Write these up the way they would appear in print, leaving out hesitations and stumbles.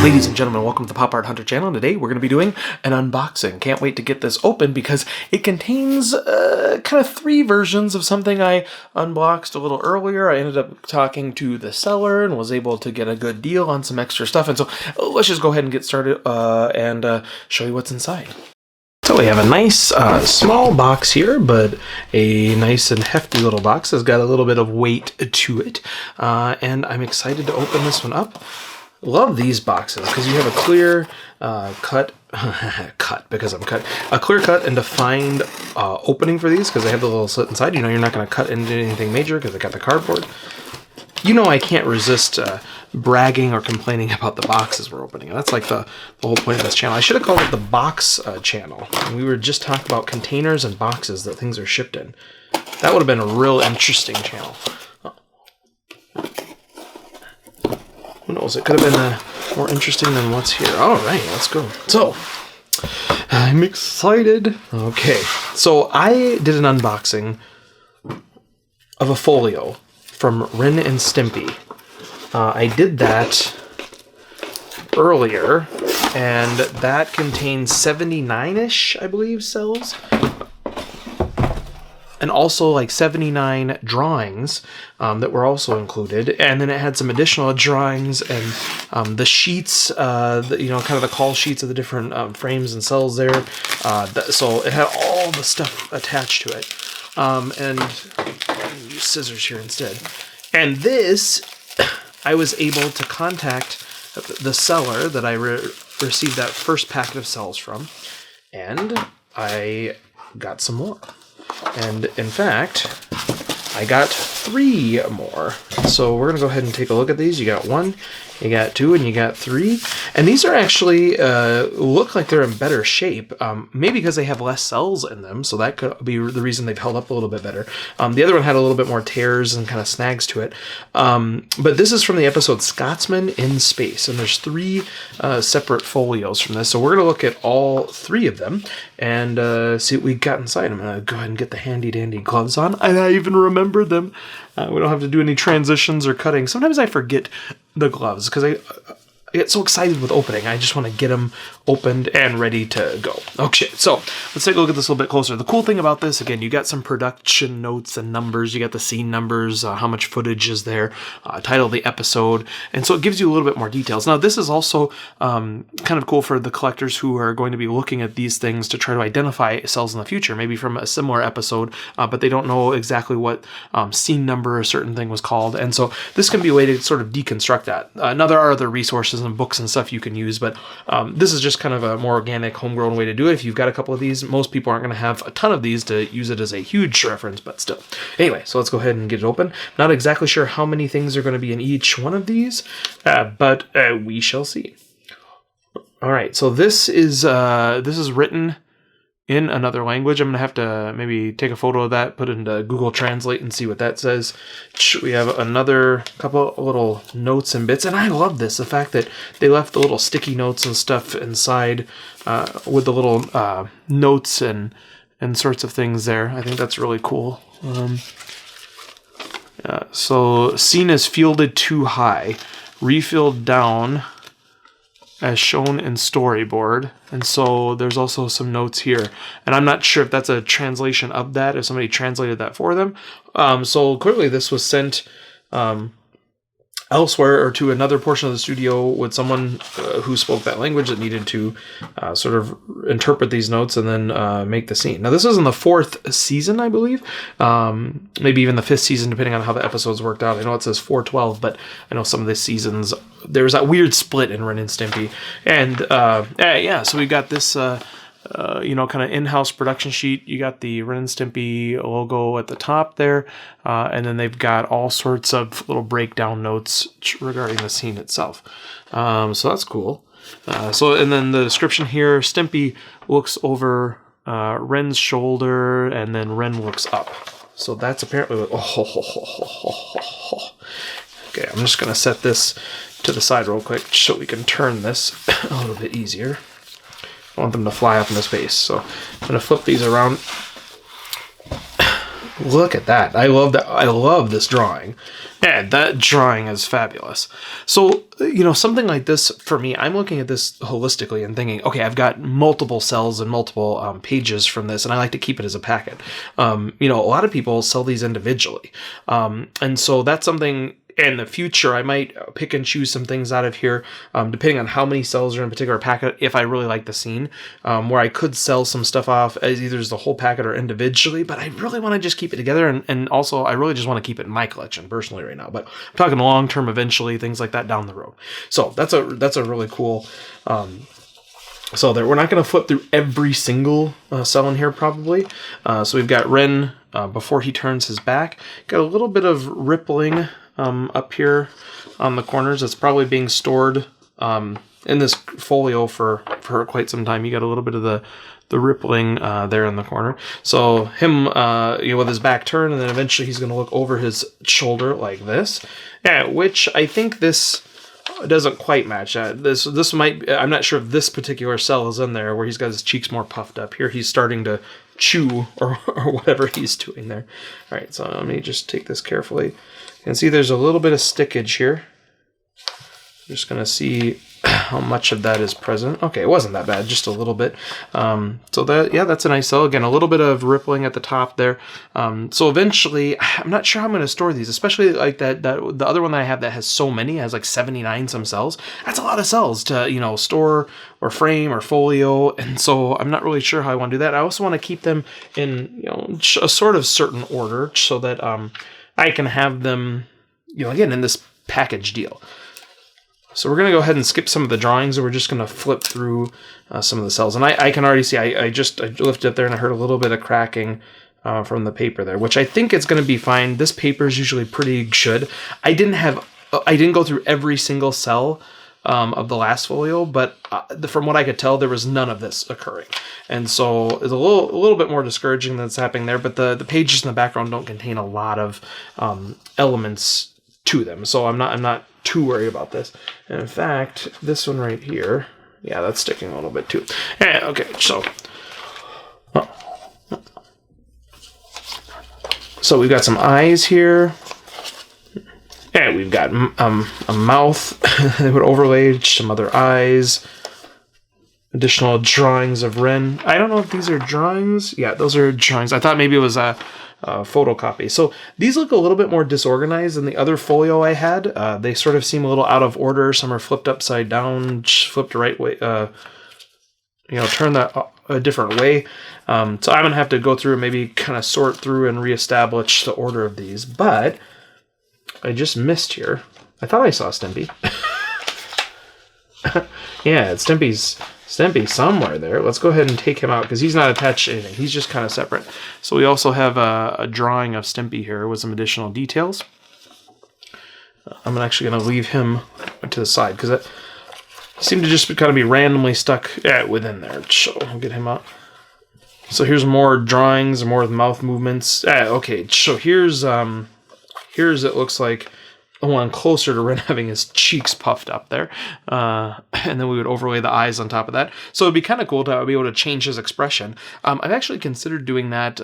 Ladies and gentlemen, welcome to the Pop Art Hunter channel. Today we're going to be doing an unboxing. Can't wait to get this open because it contains kind of three versions of something I unboxed a little earlier. I ended up talking to the seller and was able to get a good deal on some extra stuff. And so let's just go ahead and get started and show you what's inside. So we have a nice small box here, but a nice and hefty little box. It's got a little bit of weight to it. And I'm excited to open this one up. Love these boxes because you have a clear cut a clear cut and defined opening for these because they have the little slit inside. You know you're not going to cut into anything major because they got the cardboard. You know I can't resist bragging or complaining about the boxes we're opening. That's like the whole point of this channel. I should have called it the box channel. We were just talking about containers and boxes that things are shipped in. That would have been a real interesting channel. Who knows? It could have been more interesting than what's here. All right, let's go. So, I'm excited. Okay, so I did an unboxing of a folio from Ren and Stimpy. I did that earlier, and that contains 79-ish, I believe, cells. And also like 79 drawings that were also included. And then it had some additional drawings and the sheets, kind of the call sheets of the different frames and cells there. So it had all the stuff attached to it. And I'm going to use scissors here instead. And this, I was able to contact the seller that I received that first packet of cells from. And I got some more. And in fact, I got 3 more. So we're going to go ahead and take a look at these. You got 1, you got 2, and you got 3. And these are actually look like they're in better shape. Maybe because they have less cells in them. So that could be the reason they've held up a little bit better. The other one had a little bit more tears and kind of snags to it. But this is from the episode Scotsman in Space. And there's 3 separate folios from this. So we're going to look at all 3 of them and see what we got inside. I'm going to go ahead and get the handy dandy gloves on. And I even remember them. We don't have to do any transitions or cutting. Sometimes I forget the gloves because I get so excited with opening. I just want to get them opened and ready to go. Okay, so let's take a look at this a little bit closer. The cool thing about this, again, you got some production notes and numbers. You got the scene numbers, how much footage is there, title of the episode, and so it gives you a little bit more details. Now, this is also kind of cool for the collectors who are going to be looking at these things to try to identify cells in the future, maybe from a similar episode, but they don't know exactly what scene number a certain thing was called, and so this can be a way to sort of deconstruct that. Now, there are other resources and books and stuff you can use, but this is just kind of a more organic, homegrown way to do it. If you've got a couple of these, most people aren't going to have a ton of these to use it as a huge reference, but still. Anyway, so let's go ahead and get it open. Not exactly sure how many things are going to be in each one of these, but we shall see. All right, so this is written in another language. I'm going to have to maybe take a photo of that, put it into Google Translate and see what that says. We have another couple little notes and bits, and I love this, the fact that they left the little sticky notes and stuff inside with the little notes and sorts of things there. I think that's really cool. So, scene is fielded too high, refilled down as shown in storyboard. And so there's also some notes here. And I'm not sure if that's a translation of that, if somebody translated that for them. So clearly this was sent elsewhere or to another portion of the studio with someone who spoke that language that needed to sort of interpret these notes and then make the scene. Now, this is in the 4th season, I believe. Maybe even the 5th season, depending on how the episodes worked out. I know it says 412, but I know some of the seasons, there's that weird split in Ren and Stimpy. And yeah, so we got this kind of in-house production sheet. You got the Ren and Stimpy logo at the top there, and then they've got all sorts of little breakdown notes regarding the scene itself. So that's cool. And then the description here, Stimpy looks over Ren's shoulder, and then Ren looks up. So that's apparently what... Okay, I'm just going to set this to the side real quick so we can turn this a little bit easier. I want them to fly up into space, so I'm going to flip these around. Look at that. I love that. I love this drawing. Yeah, that drawing is fabulous. So, you know, something like this, for me, I'm looking at this holistically and thinking, okay, I've got multiple cells and multiple pages from this, and I like to keep it as a packet. You know, a lot of people sell these individually. And so that's something in the future, I might pick and choose some things out of here, depending on how many cells are in a particular packet, if I really like the scene, where I could sell some stuff off as either as the whole packet or individually, but I really want to just keep it together, and also I really just want to keep it in my collection personally right now, but I'm talking long term eventually, things like that down the road. So that's a really cool so there, we're not going to flip through every single cell in here probably. So we've got Ren before he turns his back. Got a little bit of rippling up here on the corners. It's probably being stored in this folio for quite some time. You got a little bit of the rippling there in the corner. So him, you know, with his back turned, and then eventually he's going to look over his shoulder like this. Yeah, which I think this doesn't quite match that. This might, I'm not sure if this particular cell is in there where he's got his cheeks more puffed up. Here he's starting to chew or whatever he's doing there. All right, so let me just take this carefully. You can see there's a little bit of stickage here. Just going to see how much of that is present. Okay, it wasn't that bad, just a little bit. So that, yeah, that's a nice cell. Again, a little bit of rippling at the top there. So eventually, I'm not sure how I'm going to store these, especially like that the other one that I have that has so many, has like 79 some cells. That's a lot of cells to, you know, store or frame or folio, and so I'm not really sure how I want to do that. I also want to keep them in, you know, a sort of certain order so that I can have them, you know, again, in this package deal. So we're going to go ahead and skip some of the drawings, and we're just going to flip through some of the cells. And I can already see, I lifted it there, and I heard a little bit of cracking from the paper there, which I think it's going to be fine. This paper is usually pretty good. I didn't go through every single cell of the last folio, but from what I could tell, there was none of this occurring. And so it's a little bit more discouraging that's happening there, but the pages in the background don't contain a lot of elements to them. So I'm not too worried about this. And in fact, this one right here, yeah, that's sticking a little bit too. Yeah, okay, so we've got some eyes here. Yeah, we've got a mouth. They would overlay some other eyes. Additional drawings of Ren. I don't know if these are drawings. Yeah, those are drawings. I thought maybe it was a photocopy. So these look a little bit more disorganized than the other folio I had. They sort of seem a little out of order. Some are flipped upside down, flipped the right way, you know, turn that a different way. So I'm going to have to go through and maybe kind of sort through and reestablish the order of these. But I just missed here. I thought I saw Stimpy. Yeah, it's Stimpy somewhere there. Let's go ahead and take him out because he's not attached to anything. He's just kind of separate. So we also have a drawing of Stimpy here with some additional details. I'm actually going to leave him to the side because he seemed to just kind of be randomly stuck within there. So I'll get him out. So here's more drawings, more of the mouth movements. Okay, so here's it looks like one closer to Ren having his cheeks puffed up there. And then we would overlay the eyes on top of that. So it'd be kind of cool to be able to change his expression. I've actually considered doing that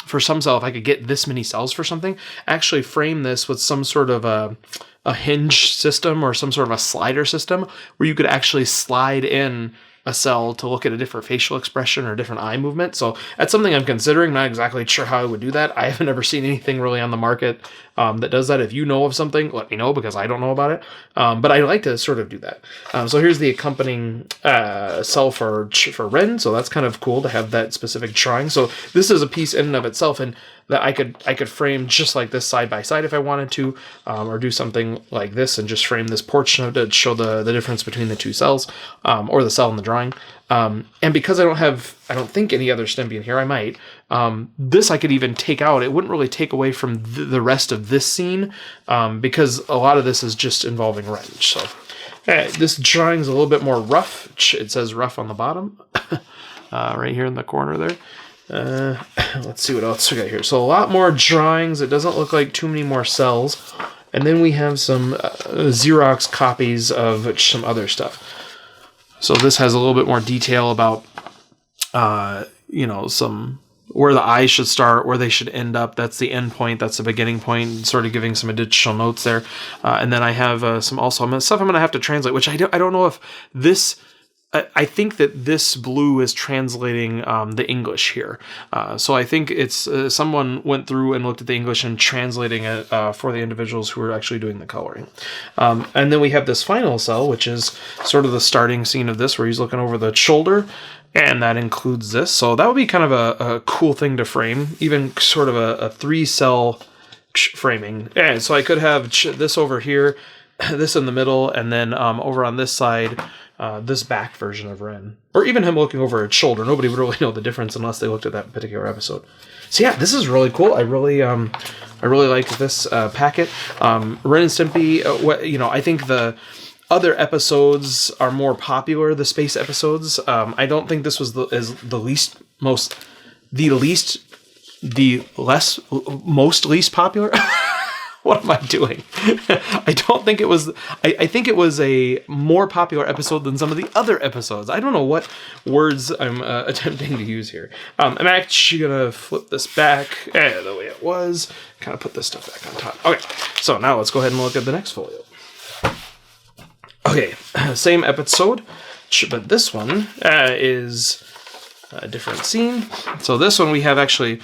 for some cell. If I could get this many cells for something, actually frame this with some sort of a hinge system or some sort of a slider system where you could actually slide in a cell to look at a different facial expression or a different eye movement. So that's something I'm considering. Not exactly sure how I would do that. I haven't ever seen anything really on the market that does that. If you know of something, let me know because I don't know about it. But I like to sort of do that. So here's the accompanying cell for Ren. So that's kind of cool to have that specific drawing. So this is a piece in and of itself, and that I could frame just like this side by side if I wanted to, or do something like this and just frame this portion of it to show the difference between the two cells, or the cell in the drawing. And because I don't think any other Stimpy in here, I might, this I could even take out. It wouldn't really take away from the rest of this scene, because a lot of this is just involving Ren. So this drawing's a little bit more rough. It says rough on the bottom, right here in the corner there. Let's see what else we got here. So a lot more drawings. It doesn't look like too many more cells. And then we have some Xerox copies of some other stuff. So this has a little bit more detail about, you know, some where the eyes should start, where they should end up. That's the end point. That's the beginning point. Sort of giving some additional notes there. And then I have some also stuff I'm going to have to translate, which I don't know if this. I think that this blue is translating the English here. So I think it's someone went through and looked at the English and translating it for the individuals who are actually doing the coloring. And then we have this final cell, which is sort of the starting scene of this, where he's looking over the shoulder, and that includes this. So that would be kind of a cool thing to frame, even sort of a 3-cell framing. And so I could have this over here, this in the middle, and then over on this side, this back version of Ren, or even him looking over his shoulder. Nobody would really know the difference unless they looked at that particular episode. So yeah, this is really cool. I really like this packet. Ren and Stimpy. I think the other episodes are more popular. The space episodes. I don't think this was the least popular. What am I doing? I don't think it was. I think it was a more popular episode than some of the other episodes. I don't know what words I'm attempting to use here. I'm actually going to flip this back the way it was. Kind of put this stuff back on top. Okay, so now let's go ahead and look at the next folio. Okay, same episode, but this one is a different scene. So this one we have actually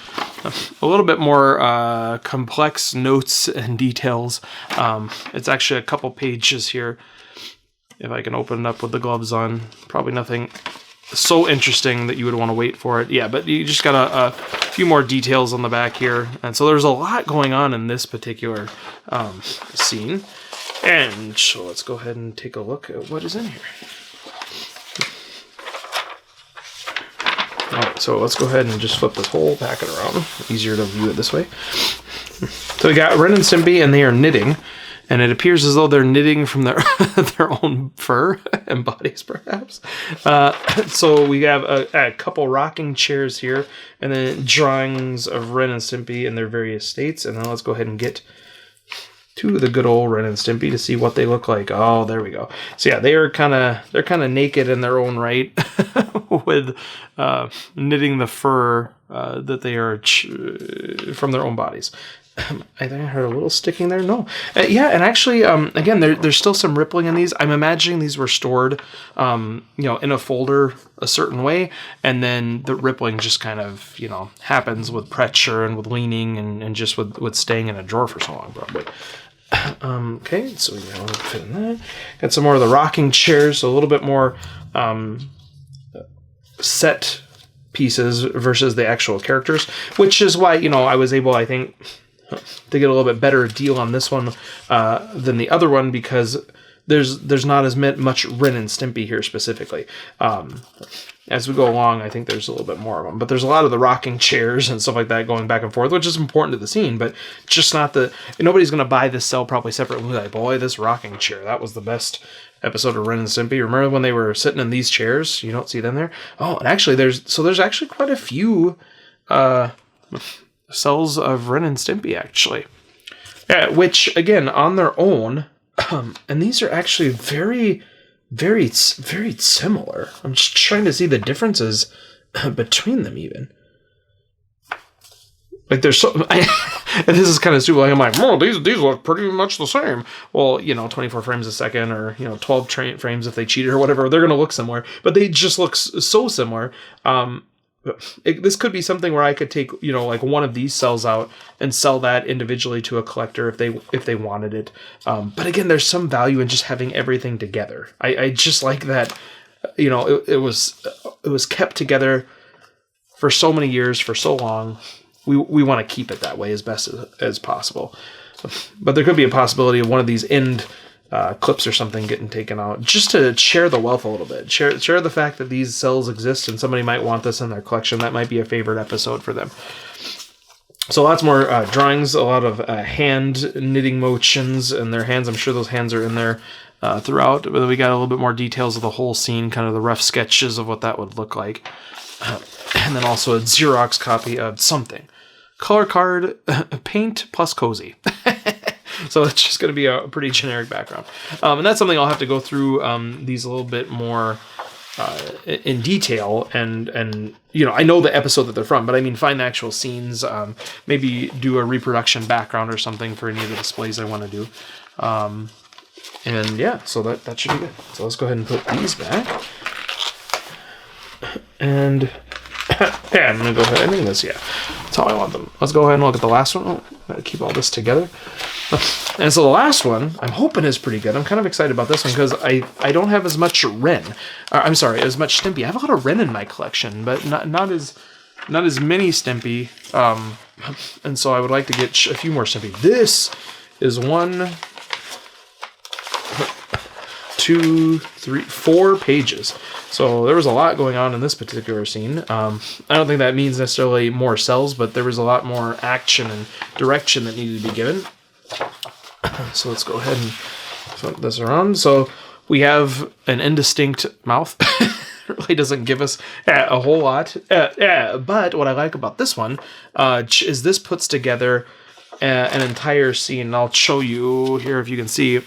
a little bit more complex notes and details. It's actually a couple pages here. If I can open it up with the gloves on, probably nothing so interesting that you would want to wait for it. Yeah, but you just got a few more details on the back here. And so there's a lot going on in this particular scene. And so let's go ahead and take a look at what is in here. Alright, so let's go ahead and just flip this whole packet around. Easier to view it this way. So we got Ren and Stimpy, and they are knitting. And it appears as though they're knitting from their their own fur and bodies, perhaps. So we have a couple rocking chairs here, and then drawings of Ren and Stimpy in their various states. And then let's go ahead and get to the good old Ren and Stimpy to see what they look like. Oh, there we go. So yeah, they're kind of naked in their own right, with knitting the fur that they are from their own bodies. I think I heard a little sticking there. No, yeah, and actually, again, there's still some rippling in these. I'm imagining these were stored, in a folder a certain way, and then the rippling just kind of, happens with pressure and with leaning and just with staying in a drawer for so long, probably. Okay, so we got to fit in that. Got some more of the rocking chairs, so a little bit more set pieces versus the actual characters, which is why, I was able, I think, to get a little bit better deal on this one than the other one, because there's not as much Ren and Stimpy here specifically. As we go along, I think there's a little bit more of them. But there's a lot of the rocking chairs and stuff like that going back and forth, which is important to the scene, but just not nobody's going to buy this cell probably separately. Like, boy, this rocking chair, that was the best episode of Ren and Stimpy. Remember when they were sitting in these chairs? You don't see them there? Oh, and actually, there's actually quite a few cells of Ren and Stimpy, actually. Yeah, which, again, on their own, and these are actually very, very, very similar. I'm just trying to see the differences between them, even. Like, there's so... and this is kind of stupid. Like, I'm like, oh, these look pretty much the same. Well, 24 frames a second, or, 12 frames if they cheated or whatever, they're going to look similar. But they just look so similar. This could be something where I could take, like one of these cells out and sell that individually to a collector if they wanted it. But again, there's some value in just having everything together. I just like that, it was kept together for so many years, for so long. We want to keep it that way as best as possible. But there could be a possibility of one of these end clips or something getting taken out, just to share the wealth a little bit. Share the fact that these cells exist and somebody might want this in their collection. That might be a favorite episode for them. So lots more drawings, a lot of hand knitting motions in their hands. I'm sure those hands are in there throughout. But we got a little bit more details of the whole scene, kind of the rough sketches of what that would look like. And then also a Xerox copy of something. Color card, paint plus cozy. So it's just going to be a pretty generic background. And that's something I'll have to go through these a little bit more in detail, and you know, I know the episode that they're from, but I mean, find the actual scenes, maybe do a reproduction background or something for any of the displays I want to do. And yeah, so that should be good. So let's go ahead and put these back. And yeah, I'm gonna go ahead. I think that's, yeah, that's how I want them. Let's go ahead and look at the last one. Oh, gotta keep all this together. And so the last one, I'm hoping is pretty good. I'm kind of excited about this one because I don't have as much Ren. I'm sorry, as much Stimpy. I have a lot of Ren in my collection, but not as many Stimpy. And so I would like to get a few more Stimpy. This is 1, 2, 3, 4 pages. So there was a lot going on in this particular scene. I don't think that means necessarily more cells, but there was a lot more action and direction that needed to be given. So let's go ahead and flip this around. So we have an indistinct mouth. It really doesn't give us a whole lot. But what I like about this one is this puts together an entire scene. And I'll show you here if you can see.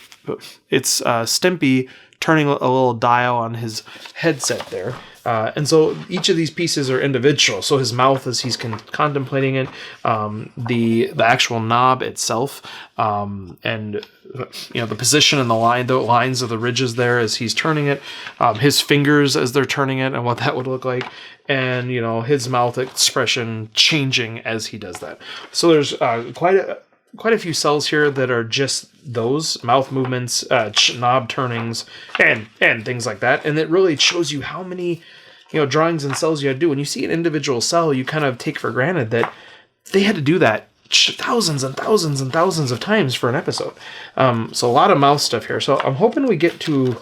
It's Stimpy turning a little dial on his headset there. And so each of these pieces are individual. So his mouth as he's contemplating it, the actual knob itself, and you know, the position and the lines of the ridges there as he's turning it, his fingers as they're turning it and what that would look like, and you know, his mouth expression changing as he does that. So there's quite a few cells here that are just those mouth movements, knob turnings, and things like that. And it really shows you how many, you know, drawings and cells you had to do. When you see an individual cell, you kind of take for granted that they had to do that thousands and thousands and thousands of times for an episode. So a lot of mouth stuff here. So I'm hoping we get to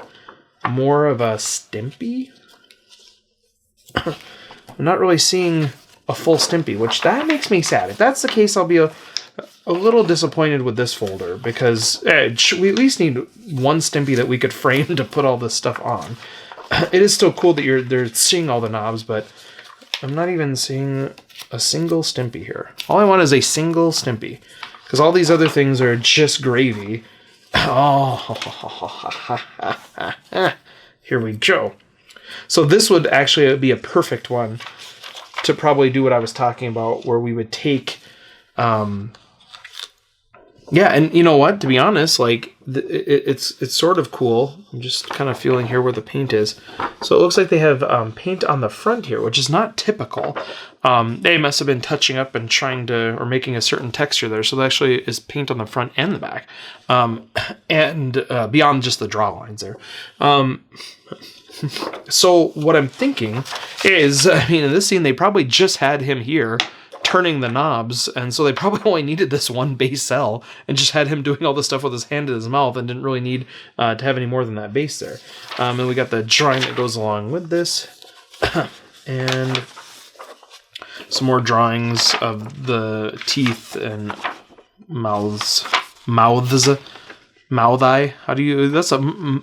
more of a Stimpy. I'm not really seeing a full Stimpy, which that makes me sad. If that's the case, I'll be a little disappointed with this folder, because we at least need one Stimpy that we could frame to put all this stuff on. It is still cool that they're seeing all the knobs, but I'm not even seeing a single Stimpy here. All I want is a single Stimpy, because all these other things are just gravy. Oh, here we go. So this would actually be a perfect one to probably do what I was talking about, where we would take... yeah, and you know what? To be honest, like it's sort of cool. I'm just kind of feeling here where the paint is. So it looks like they have paint on the front here, which is not typical. They must have been touching up and trying to, or making a certain texture there. So there actually is paint on the front and the back, and beyond just the draw lines there. So what I'm thinking is, I mean, in this scene, they probably just had him here turning the knobs, and so they probably only needed this one base cell and just had him doing all the stuff with his hand in his mouth and didn't really need to have any more than that base there. And we got the drawing that goes along with this, and some more drawings of the teeth and mouths. Mouth-eye. How do you... That's a...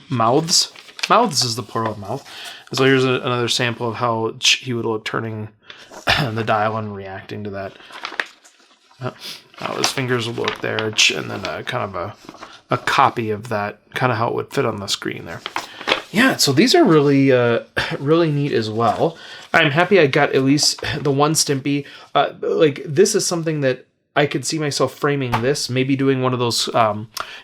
Mouths? Mouths is the plural of mouth. So here's another sample of how he would look turning the dial and reacting to that. How his fingers would look there, and then kind of a copy of that, kind of how it would fit on the screen there. Yeah, so these are really really neat as well. I'm happy I got at least the one Stimpy. Like, this is something that I could see myself framing this, maybe doing one of those, you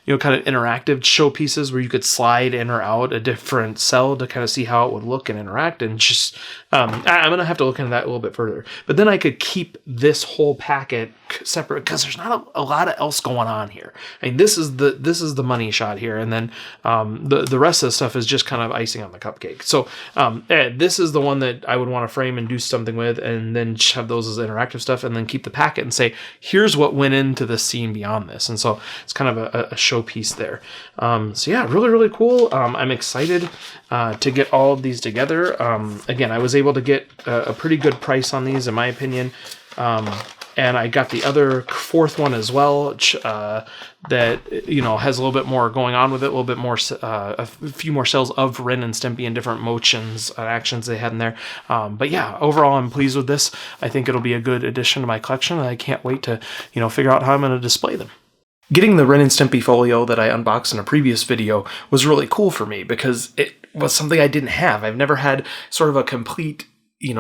know, kind of interactive showpieces where you could slide in or out a different cell to kind of see how it would look and interact. And just, I'm going to have to look into that a little bit further. But then I could keep this whole packet separate, because there's not a lot of else going on here. I mean, this is the money shot here, and then the rest of the stuff is just kind of icing on the cupcake. So this is the one that I would want to frame and do something with, and then just have those as interactive stuff, and then keep the packet and say, here's what went into the scene beyond this. And so it's kind of a showpiece there. So yeah, really, really cool. I'm excited to get all of these together. Again, I was able to get a pretty good price on these, in my opinion. And I got the other fourth one as well, that, you know, has a little bit more going on with it, a little bit more, a few more cells of Ren and Stimpy and different motions and actions they had in there. But yeah, overall, I'm pleased with this. I think it'll be a good addition to my collection, and I can't wait to, you know, figure out how I'm going to display them. Getting the Ren and Stimpy folio that I unboxed in a previous video was really cool for me, because was something I didn't have. I've never had sort of a complete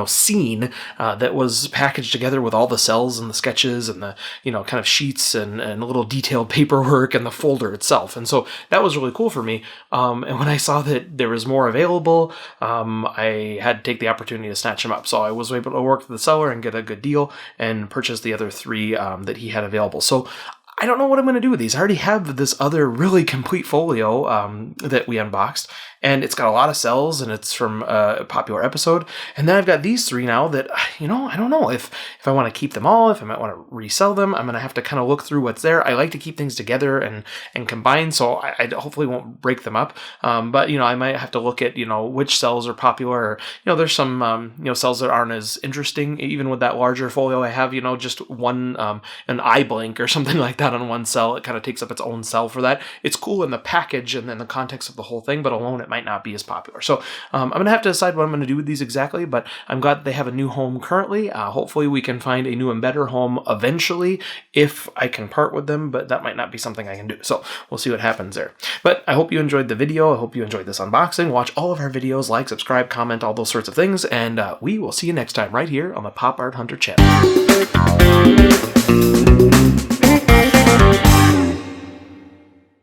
scene that was packaged together with all the cells and the sketches and the, kind of sheets and a little detailed paperwork and the folder itself. And so that was really cool for me. And when I saw that there was more available, I had to take the opportunity to snatch them up. So I was able to work with the seller and get a good deal and purchase the other 3 that he had available. So I don't know what I'm going to do with these. I already have this other really complete folio that we unboxed, and it's got a lot of cells, and it's from a popular episode. And then I've got these 3 now that, I don't know if I want to keep them all, if I might want to resell them. I'm going to have to kind of look through what's there. I like to keep things together and combine, so I hopefully won't break them up. But, I might have to look at, which cells are popular. Or, there's some, cells that aren't as interesting, even with that larger folio I have, just one, an eye blink or something like that on one cell. It kind of takes up its own cell for that. It's cool in the package and in the context of the whole thing, but alone it might not be as popular. So I'm going to have to decide what I'm going to do with these exactly, but I'm glad they have a new home currently. Hopefully we can find a new and better home eventually if I can part with them, but that might not be something I can do. So we'll see what happens there. But I hope you enjoyed the video. I hope you enjoyed this unboxing. Watch all of our videos, like, subscribe, comment, all those sorts of things, and we will see you next time right here on the Pop Art Hunter channel.